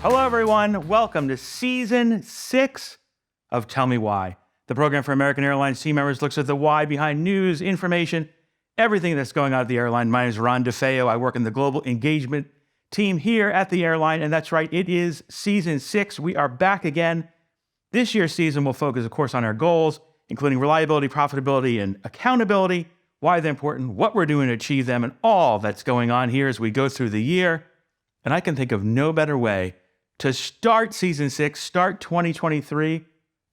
Hello, everyone. Welcome to Season 6 of Tell Me Why. The program for American Airlines team members looks at the why behind news, information, everything that's going on at the airline. My name is Ron DeFeo. I work in the global engagement team here at the airline. And that's right, it is Season 6. We are back again. This year's season will focus, of course, on our goals, including reliability, profitability, and accountability, why they're important, what we're doing to achieve them, and all that's going on here as we go through the year. And I can think of no better way to start Season 6, start 2023,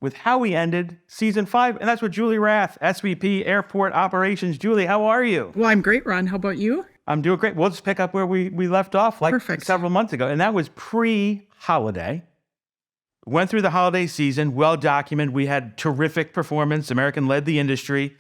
with how we ended Season 5. And that's with Julie Rath, SVP Airport Operations. Julie, how are you? Well, I'm great, Ron. How about you? I'm doing great. We'll just pick up where we left off Perfect. Several months ago. And that was pre-holiday. Went through the holiday season, well documented. We had terrific performance. American led the industry.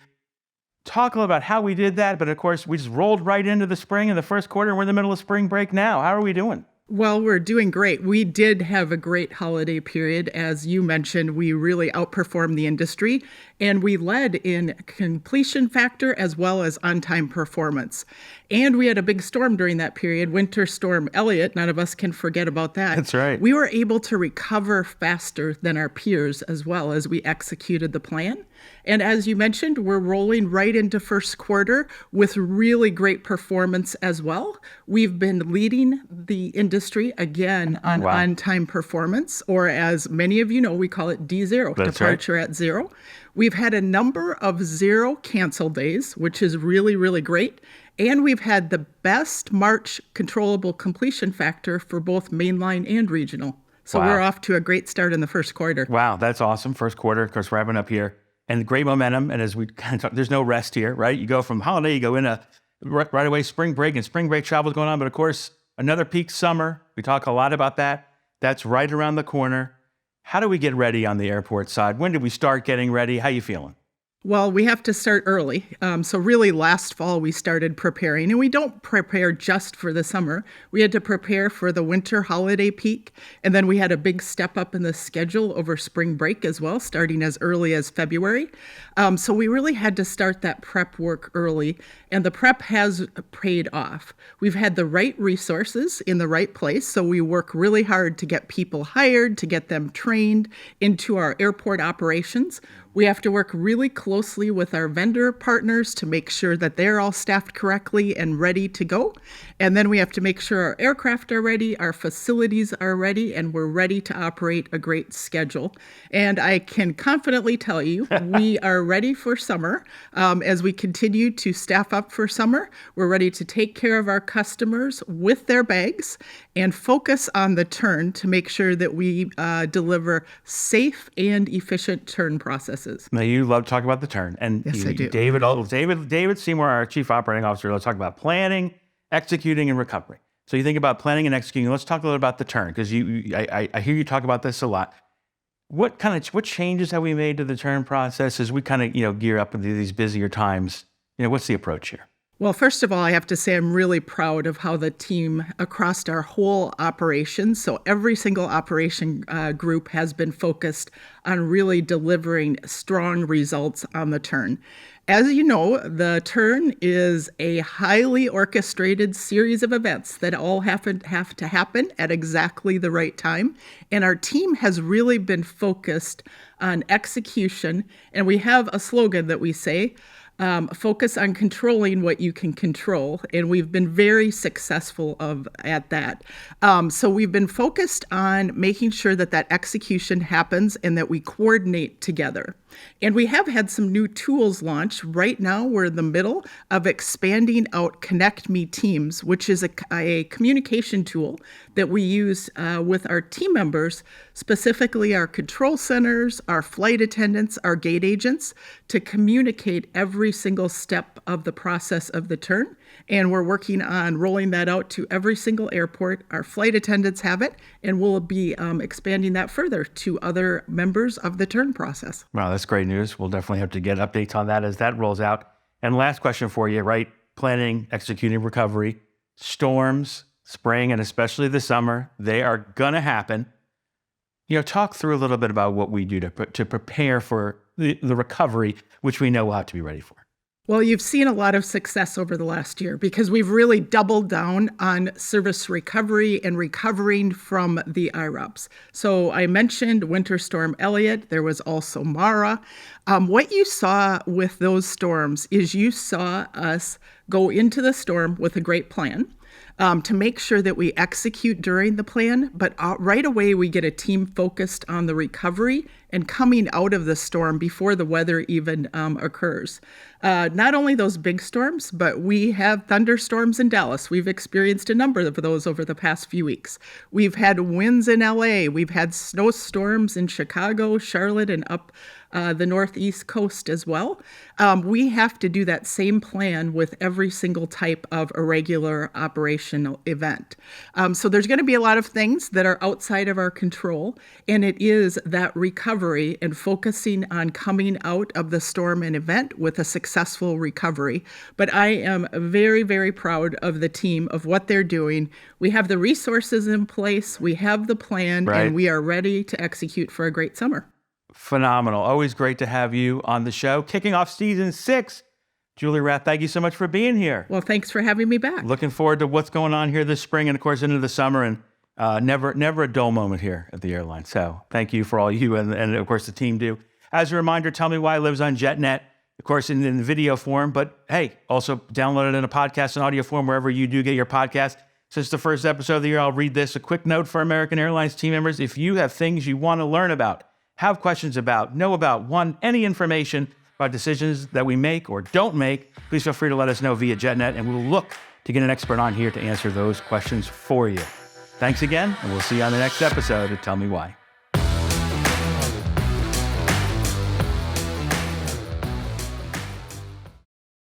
Talk a little about how we did that. But of course, we just rolled right into the spring in the first quarter. And we're in the middle of spring break now. How are we doing? Well, we're doing great. We did have a great holiday period. As you mentioned, we really outperformed the industry, and we led in completion factor as well as on-time performance. And we had a big storm during that period, Winter Storm Elliott. None of us can forget about that. That's right. We were able to recover faster than our peers as well as we executed the plan. And as you mentioned, we're rolling right into first quarter with really great performance as well. We've been leading the industry again on on-time performance, or as many of you know, we call it D0, departure at zero. We've had a number of zero cancel days, which is really, really great. And we've had the best March controllable completion factor for both mainline and regional. So we're off to a great start in the first quarter. Wow, that's awesome. First quarter, of course, wrapping up here. And great momentum. And as we kind of talk, there's no rest here, right? You go from holiday, you go into right away spring break, and spring break travel is going on. But of course, another peak summer. We talk a lot about that. That's right around the corner. How do we get ready on the airport side? When did we start getting ready? How you feeling? Well, we have to start early. So really last fall, we started preparing, and we don't prepare just for the summer. We had to prepare for the winter holiday peak. And then we had a big step up in the schedule over spring break as well, starting as early as February. So we really had to start that prep work early, and the prep has paid off. We've had the right resources in the right place. So we work really hard to get people hired, to get them trained into our airport operations. We have to work really closely with our vendor partners to make sure that they're all staffed correctly and ready to go. And then we have to make sure our aircraft are ready, our facilities are ready, and we're ready to operate a great schedule. And I can confidently tell you, we are ready for summer. As we continue to staff up for summer, we're ready to take care of our customers with their bags and focus on the turn to make sure that we deliver safe and efficient turn processes. Now, you love to talk about the turn. And yes, I do. David Seymour, our chief operating officer, will talk about planning, executing, and recovery. So you think about planning and executing. Let's talk a little about the turn, because I hear you talk about this a lot. What changes have we made to the turn process as we kind of gear up into these busier times? What's the approach here? Well, first of all, I have to say I'm really proud of how the team across our whole operation, so every single operation group has been focused on really delivering strong results on the turn. As you know, the turn is a highly orchestrated series of events that all have to happen at exactly the right time. And our team has really been focused on execution. And we have a slogan that we say, focus on controlling what you can control. And we've been very successful at that. So we've been focused on making sure that execution happens and that we coordinate together. And we have had some new tools launched. Right now, we're in the middle of expanding out Connect Me Teams, which is a communication tool that we use with our team members, specifically our control centers, our flight attendants, our gate agents, to communicate every single step of the process of the turn. And we're working on rolling that out to every single airport. Our flight attendants have it, and we'll be expanding that further to other members of the turn process. Wow, that's great news. We'll definitely have to get updates on that as that rolls out. And last question for you, right? Planning, executing recovery, storms, spring, and especially the summer, they are going to happen. Talk through a little bit about what we do to prepare for the recovery, which we know we'll have to be ready for. Well, you've seen a lot of success over the last year because we've really doubled down on service recovery and recovering from the IROPS. So I mentioned Winter Storm Elliott. There was also Mara. What you saw with those storms is you saw us go into the storm with a great plan. To make sure that we execute during the plan, but right away we get a team focused on the recovery and coming out of the storm before the weather even occurs. Not only those big storms, but we have thunderstorms in Dallas. We've experienced a number of those over the past few weeks. We've had winds in LA. We've had snowstorms in Chicago, Charlotte, and up the Northeast coast as well. We have to do that same plan with every single type of irregular operational event. So there's going to be a lot of things that are outside of our control, and it is that recovery and focusing on coming out of the storm and event with a successful recovery. But I am very, very proud of the team, of what they're doing. We have the resources in place, we have the plan, Right. and we are ready to execute for a great summer. Phenomenal. Always great to have you on the show. Kicking off season 6. Julie Rath, thank you so much for being here. Well, thanks for having me back. Looking forward to what's going on here this spring and, of course, into the summer, and never a dull moment here at the airline. So thank you for all you and of course, the team do. As a reminder, Tell Me Why lives on JetNet, of course, in video form, but hey, also download it in a podcast and audio form wherever you do get your podcast. Since the first episode of the year, I'll read this. A quick note for American Airlines team members. If you have things you want to learn about, have questions about, know about, want any information about decisions that we make or don't make, please feel free to let us know via JetNet, and we'll look to get an expert on here to answer those questions for you. Thanks again, and we'll see you on the next episode of Tell Me Why.